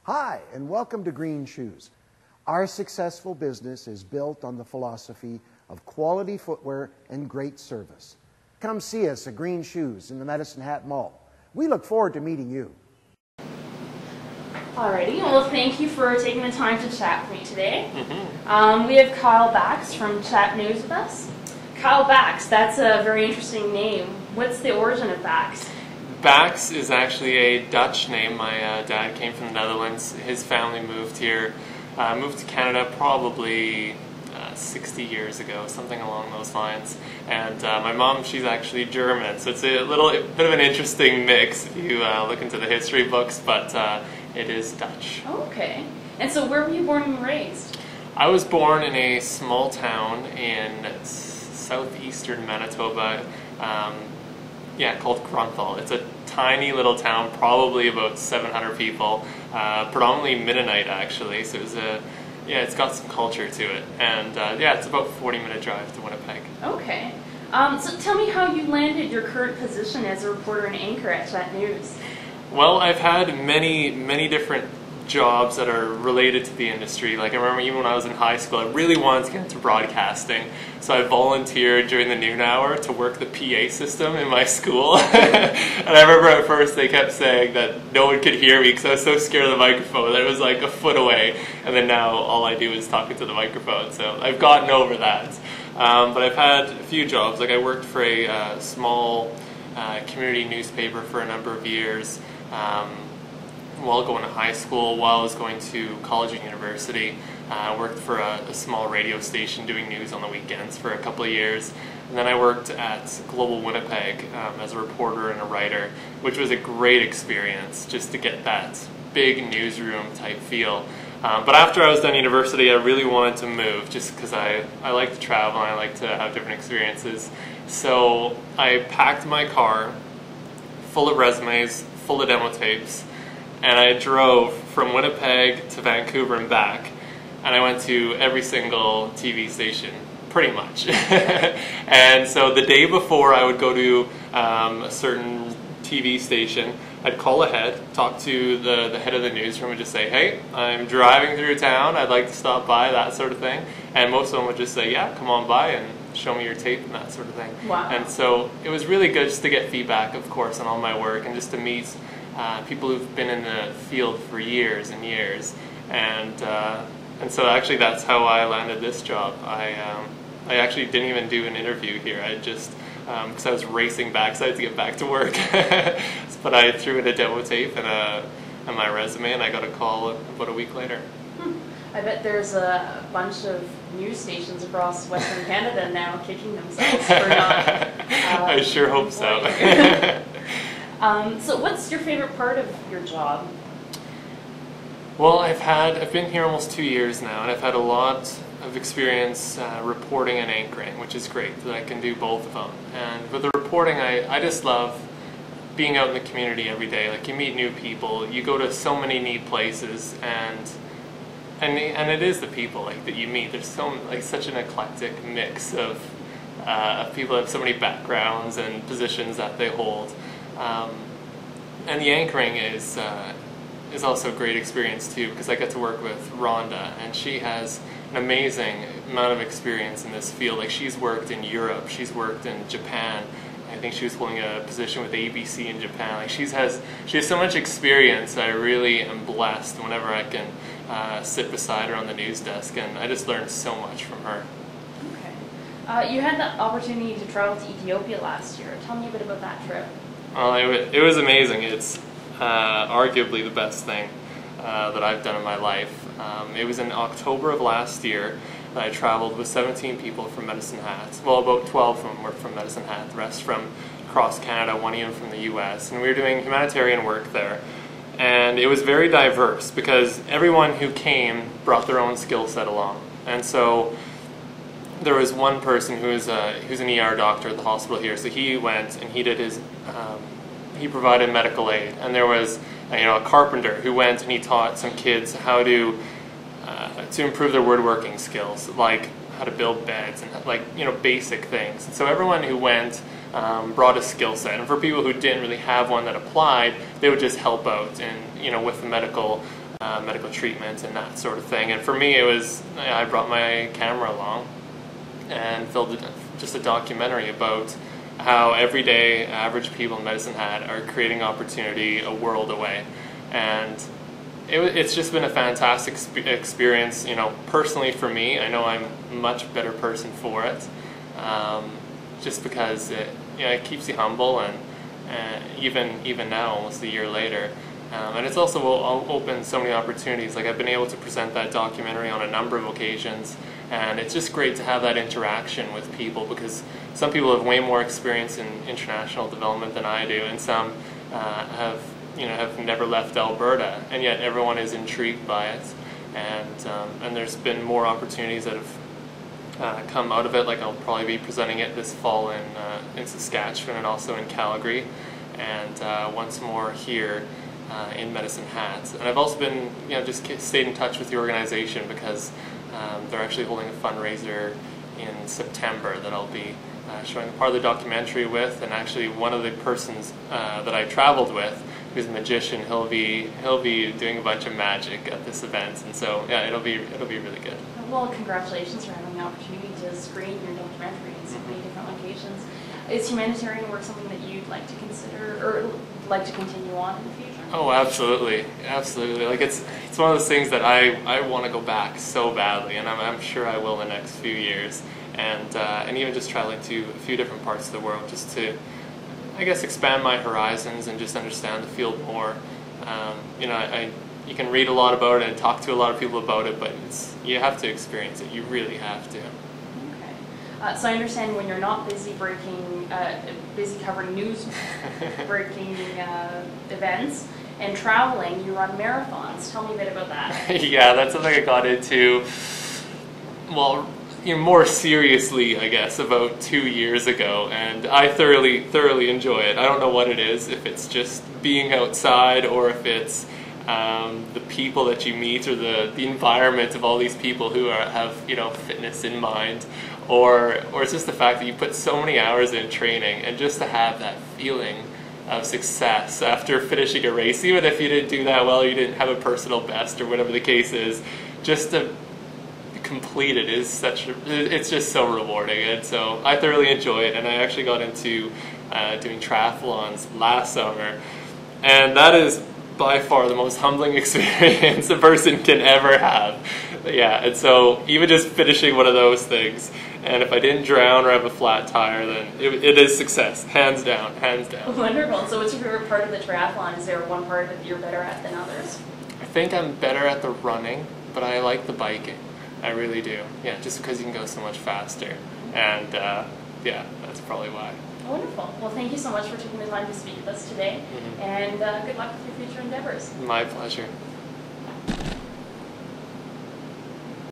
Hi, and welcome to Green Shoes. Our successful business is built on the philosophy of quality footwear and great service. Come see us at Green Shoes in the Medicine Hat Mall. We look forward to meeting you. Alrighty, well thank you for taking the time to chat with me today. We have Kyle Bakx from Chat News with us. Kyle Bakx, that's a very interesting name. What's the origin of Bakx? Bakx is actually a Dutch name. My dad came from the Netherlands. His family moved here, moved to Canada probably 60 years ago, something along those lines. And my mom, she's actually German, so it's a bit of an interesting mix if you look into the history books, but it is Dutch. Oh, okay. And so where were you born and raised? I was born in a small town in southeastern Manitoba, called Grunthal. It's a tiny little town, probably about 700 people, predominantly Mennonite actually, so it's got some culture to it, and it's about a 40-minute drive to Winnipeg. Okay. So tell me how you landed your current position as a reporter and anchor at Chat News. Well, I've had many different jobs that are related to the industry. Like I remember even when I was in high school, I really wanted to get into broadcasting. So I volunteered during the noon hour to work the PA system in my school. And I remember at first they kept saying that no one could hear me because I was so scared of the microphone that it was like a foot away. And then now all I do is talk into the microphone. So I've gotten over that. But I've had a few jobs. Like I worked for a small community newspaper for a number of years. While going to high school, while I was going to college and university, I worked for a small radio station doing news on the weekends for a couple of years. And then I worked at Global Winnipeg as a reporter and a writer, which was a great experience just to get that big newsroom type feel. But after I was done university, I really wanted to move just because I like to travel and I like to have different experiences. So I packed my car full of resumes, full of demo tapes, and I drove from Winnipeg to Vancouver and back, and I went to every single TV station, pretty much. And so the day before I would go to a certain TV station, I'd call ahead, talk to the head of the newsroom and just say, hey, I'm driving through town, I'd like to stop by, that sort of thing. And most of them would just say, yeah, come on by and show me your tape and that sort of thing. Wow. And so it was really good just to get feedback, of course, on all my work and just to meet people who've been in the field for years and years, and so actually that's how I landed this job. I actually didn't even do an interview here. I just because I was racing back, so I had to get back to work. But I threw in a demo tape and my resume, and I got a call about a week later. I bet there's a bunch of news stations across Western Canada now kicking themselves for not. I sure hope so. So what's your favorite part of your job? Well, I've been here almost 2 years now, and I've had a lot of experience reporting and anchoring, which is great that I can do both of them. And with the reporting, I just love being out in the community every day. Like you meet new people, you go to so many neat places, and it is the people like that you meet. There's such an eclectic mix of people that have so many backgrounds and positions that they hold. And the anchoring is also a great experience too, because I get to work with Rhonda, and she has an amazing amount of experience in this field. Like she's worked in Europe, she's worked in Japan. I think she was holding a position with ABC in Japan. Like she has so much experience. I really am blessed whenever I can sit beside her on the news desk, and I just learned so much from her. Okay. You had the opportunity to travel to Ethiopia last year. Tell me a bit about that trip. Well, it was amazing. It's arguably the best thing that I've done in my life. It was in October of last year that I traveled with 17 people from Medicine Hat. Well, about 12 of them were from Medicine Hat, the rest from across Canada, one even from the US. And we were doing humanitarian work there. And it was very diverse because everyone who came brought their own skill set along. And so there was one person who's an ER doctor at the hospital here, so he went and he did his, he provided medical aid. And there was a carpenter who went and he taught some kids how to improve their woodworking skills, like how to build beds and basic things. And so everyone who went brought a skill set, and for people who didn't really have one that applied, they would just help out and with the medical medical treatment and that sort of thing. And for me, it was, I brought my camera along and filmed just a documentary about how everyday average people in Medicine Hat are creating opportunity a world away. And it's just been a fantastic experience, you know, personally for me. I know I'm a much better person for it, just because it keeps you humble, and even now, almost a year later. And it's also opened so many opportunities. Like, I've been able to present that documentary on a number of occasions, and it's just great to have that interaction with people, because some people have way more experience in international development than I do, and some have never left Alberta, and yet everyone is intrigued by it. And there's been more opportunities that have come out of it. Like, I'll probably be presenting it this fall in Saskatchewan and also in Calgary, and once more here in Medicine Hat. And I've also been, just stayed in touch with the organization, because they're actually holding a fundraiser in September that I'll be showing part of the documentary with. And actually, one of the persons that I traveled with, who's a magician, he'll be doing a bunch of magic at this event, and so yeah, it'll be really good. Well, congratulations for having the opportunity to screen your documentary in so many different locations. Is humanitarian work something that you'd like to consider or like to continue on in the future? Oh, absolutely, absolutely. Like, it's one of those things that I want to go back so badly, and I'm sure I will in the next few years, and even just traveling to a few different parts of the world, just to, I guess, expand my horizons and just understand the field more. You can read a lot about it and talk to a lot of people about it, but you have to experience it. You really have to. Okay. So I understand when you're not busy busy covering news breaking events and traveling, you run marathons. Tell me a bit about that. Yeah, that's something I got into, well, more seriously, I guess, about 2 years ago, and I thoroughly enjoy it. I don't know what it is, if it's just being outside, or if it's the people that you meet, or the environment of all these people who have fitness in mind, or it's just the fact that you put so many hours in training, and just to have that feeling of success after finishing a race, even if you didn't do that well, or you didn't have a personal best, or whatever the case is, just to complete it is it's just so rewarding. And so I thoroughly enjoy it, and I actually got into doing triathlons last summer, and that is by far the most humbling experience a person can ever have. Yeah, and so even just finishing one of those things, and if I didn't drown or have a flat tire, then it is success, hands down. Wonderful. So what's your favorite part of the triathlon? Is there one part that you're better at than others? I think I'm better at the running, but I like the biking. I really do. Yeah, just because you can go so much faster. And yeah, that's probably why. Wonderful. Well, thank you so much for taking the time to speak with us today. And good luck with your future endeavors. My pleasure.